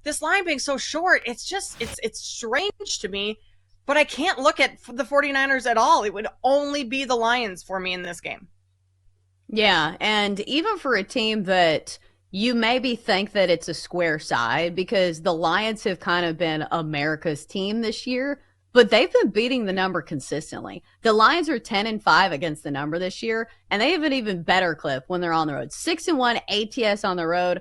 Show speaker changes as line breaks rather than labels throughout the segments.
this line being so short, it's strange to me, but I can't look at the 49ers at all. It would only be the Lions for me in this game.
Yeah, and even for a team that you maybe think that it's a square side because the Lions have kind of been America's team this year, but they've been beating the number consistently. The Lions are 10-5 against the number this year, and they have an even better clip when they're on the road. 6-1 ATS on the road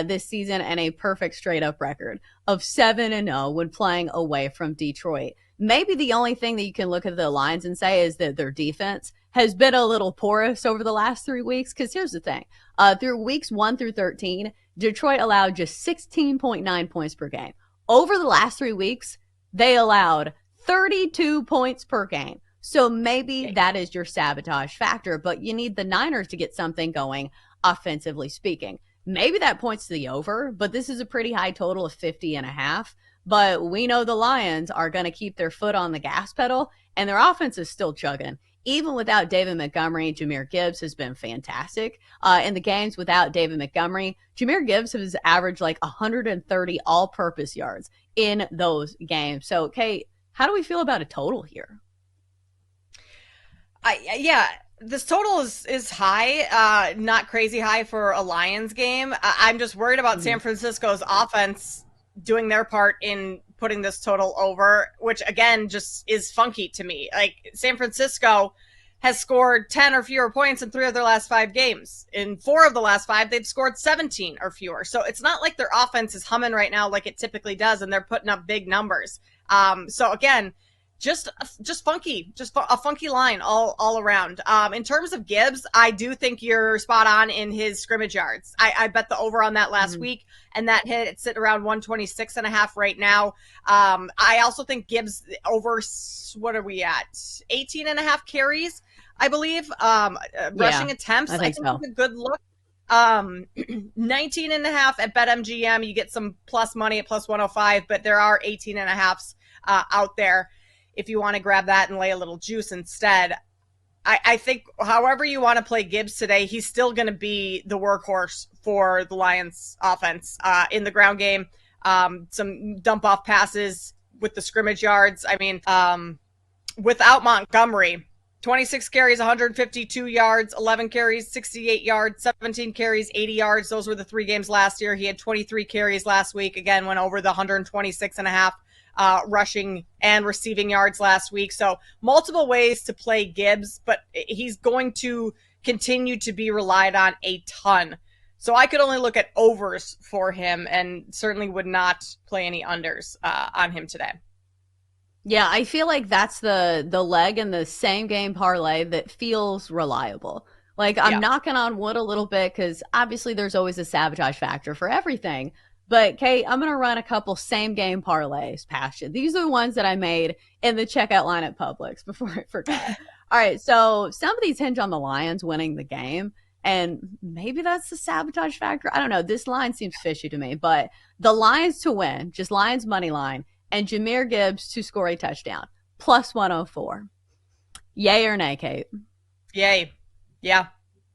this season, and a perfect straight up record of 7-0 when playing away from Detroit. Maybe the only thing that you can look at the Lions and say is that their defense has been a little porous over the last 3 weeks. Because here's the thing: through weeks 1 through 13, Detroit allowed just 16.9 points per game. Over the last 3 weeks, they allowed 32 points per game. So maybe that is your sabotage factor, but you need the Niners to get something going offensively speaking. Maybe that points to the over, but this is a pretty high total of 50.5. But we know the Lions are going to keep their foot on the gas pedal, and their offense is still chugging. Even without David Montgomery, Jahmyr Gibbs has been fantastic. In the games without David Montgomery, Jahmyr Gibbs has averaged like 130 all-purpose yards in those games. So, Kate, how do we feel about a total here?
Yeah, this total is high, not crazy high for a Lions game. I'm just worried about San Francisco's offense doing their part in putting this total over, which again just is funky to me. Like, San Francisco has scored 10 or fewer points in 3 of their last 5 games. In 4 of the last 5, they've scored 17 or fewer. So it's not like their offense is humming right now like it typically does, and they're putting up big numbers. So again, just funky, just a funky line all around. In terms of Gibbs, I do think you're spot on in his scrimmage yards. I bet the over on that last week, and that hit. It's sitting around 126.5 right now. I also think Gibbs over, what are we at? 18.5 carries, I believe. Rushing attempts,
I think so.
is a good look. 19.5 at BetMGM. You get some plus money at plus 105, but there are 18.5s out there if you want to grab that and lay a little juice instead. I think however you want to play Gibbs today, he's still going to be the workhorse for the Lions offense in the ground game. Some dump off passes with the scrimmage yards. I mean, without Montgomery, 26 carries, 152 yards, 11 carries, 68 yards, 17 carries, 80 yards. Those were the 3 games last year. He had 23 carries last week. Again, went over the 126.5 rushing and receiving yards last week. So multiple ways to play Gibbs, but he's going to continue to be relied on a ton. So I could only look at overs for him and certainly would not play any unders on him today.
Yeah, I feel like that's the leg in the same game parlay that feels reliable. Like, I'm knocking on wood a little bit because obviously there's always a sabotage factor for everything. But Kate, I'm going to run a couple same game parlays past you. These are the ones that I made in the checkout line at Publix before I forgot. All right, so some of these hinge on the Lions winning the game, and maybe that's the sabotage factor. I don't know. This line seems fishy to me, but the Lions to win, just Lions money line, and Jahmyr Gibbs to score a touchdown, plus 104. Yay or nay, Kate?
Yay. Yeah,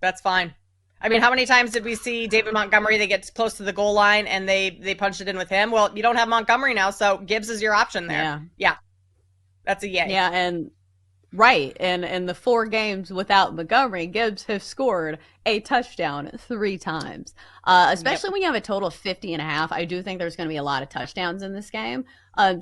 that's fine. I mean, how many times did we see David Montgomery? They get close to the goal line and they punched it in with him. Well, you don't have Montgomery now, so Gibbs is your option there. Yeah. That's a yay.
Yeah, and right. And in the 4 games without Montgomery, Gibbs have scored a touchdown 3 times. Especially when you have a total of 50.5. I do think there's going to be a lot of touchdowns in this game.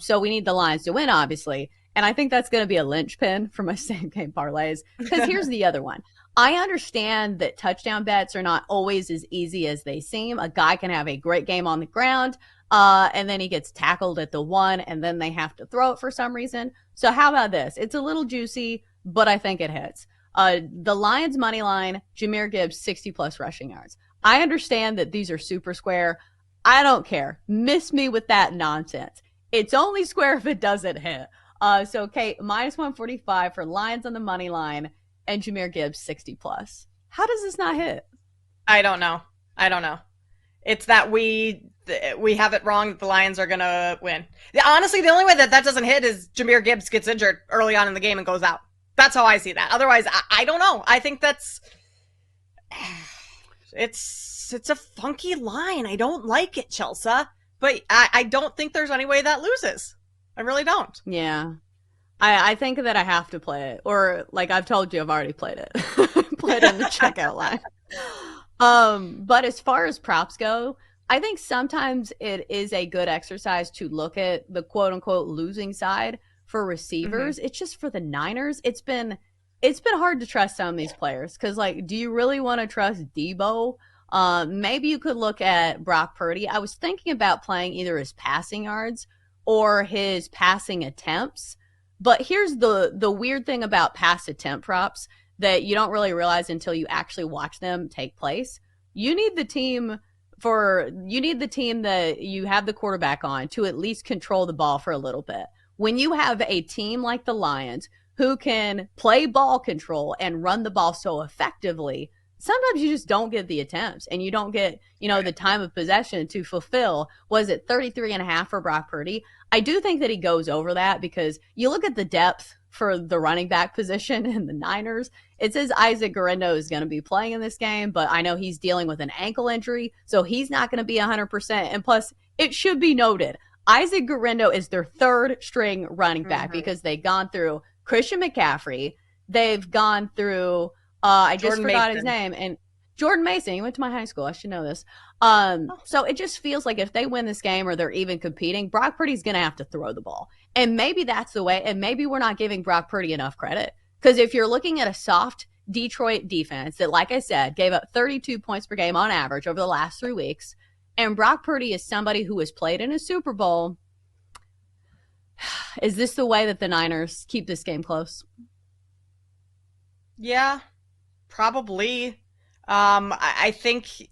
So we need the Lions to win, obviously. And I think that's going to be a linchpin for my same game parlays. Because here's the other one. I understand that touchdown bets are not always as easy as they seem. A guy can have a great game on the ground, and then he gets tackled at the 1, and then they have to throw it for some reason. So how about this? It's a little juicy, but I think it hits. The Lions money line, Jahmyr Gibbs, 60-plus rushing yards. I understand that these are super square. I don't care. Miss me with that nonsense. It's only square if it doesn't hit. So, Kate, minus 145 for Lions on the money line, and Jahmyr Gibbs 60-plus. How does this not hit?
I don't know. It's that we have it wrong that the Lions are going to win. Honestly, the only way that doesn't hit is Jahmyr Gibbs gets injured early on in the game and goes out. That's how I see that. Otherwise, I don't know. I think that's it's a funky line. I don't like it, Chelsa. but I don't think there's any way that loses. I really don't.
Yeah. I think that I have to play it. Or, like I've told you, I've already played it. Played on the checkout line. But as far as props go, I think sometimes it is a good exercise to look at the quote unquote losing side for receivers. It's just for the Niners, it's been hard to trust some of these players because, like, do you really want to trust Debo? Maybe you could look at Brock Purdy. I was thinking about playing either his passing yards or his passing attempts. But here's the weird thing about pass attempt props that you don't really realize until you actually watch them take place. You need the team that you have the quarterback on to at least control the ball for a little bit. When you have a team like the Lions who can play ball control and run the ball so effectively, sometimes you just don't get the attempts and you don't get, the time of possession to fulfill. Was it 33 and a half for Brock Purdy? I do think that he goes over that because you look at the depth for the running back position in the Niners. It says Isaac Guerrero is going to be playing in this game, but I know he's dealing with an ankle injury, so he's not going to be 100%. And plus, it should be noted, Isaac Guerrero is their third string running back because they've gone through Christian McCaffrey. They've gone through, I just forgot his name, and Jordan Mason. He went to my high school. I should know this. So it just feels like if they win this game or they're even competing, Brock Purdy's going to have to throw the ball. And maybe that's the way, and maybe we're not giving Brock Purdy enough credit. Because if you're looking at a soft Detroit defense that, like I said, gave up 32 points per game on average over the last 3 weeks, and Brock Purdy is somebody who has played in a Super Bowl, is this the way that the Niners keep this game close?
Yeah, probably. I think,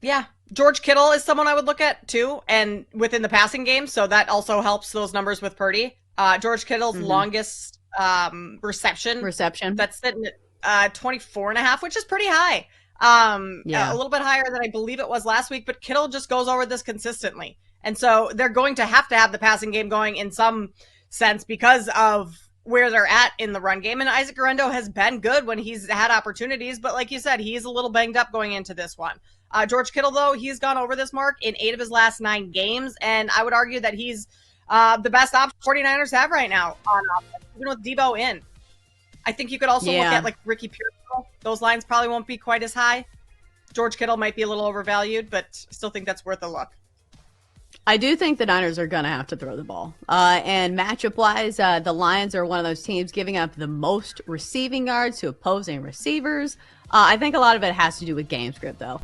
yeah, George Kittle is someone I would look at too, and within the passing game, so that also helps those numbers with Purdy. George Kittle's longest reception that's sitting at 24 and a half, which is pretty high. A little bit higher than I believe it was last week, but Kittle just goes over this consistently. And so they're going to have the passing game going in some sense because of where they're at in the run game. And Isaac Guerrero has been good when he's had opportunities, but like you said, he's a little banged up going into this one. George Kittle, though, he's gone over this mark in 8 of his last 9 games, and I would argue that he's the best option 49ers have right now on offense, even with Debo in. I think you could also look at like Ricky Pearsall. Those lines probably won't be quite as high. George Kittle might be a little overvalued, but still think that's worth a look.
I do think the Niners are going to have to throw the ball. And matchup-wise, the Lions are one of those teams giving up the most receiving yards to opposing receivers. I think a lot of it has to do with game script, though.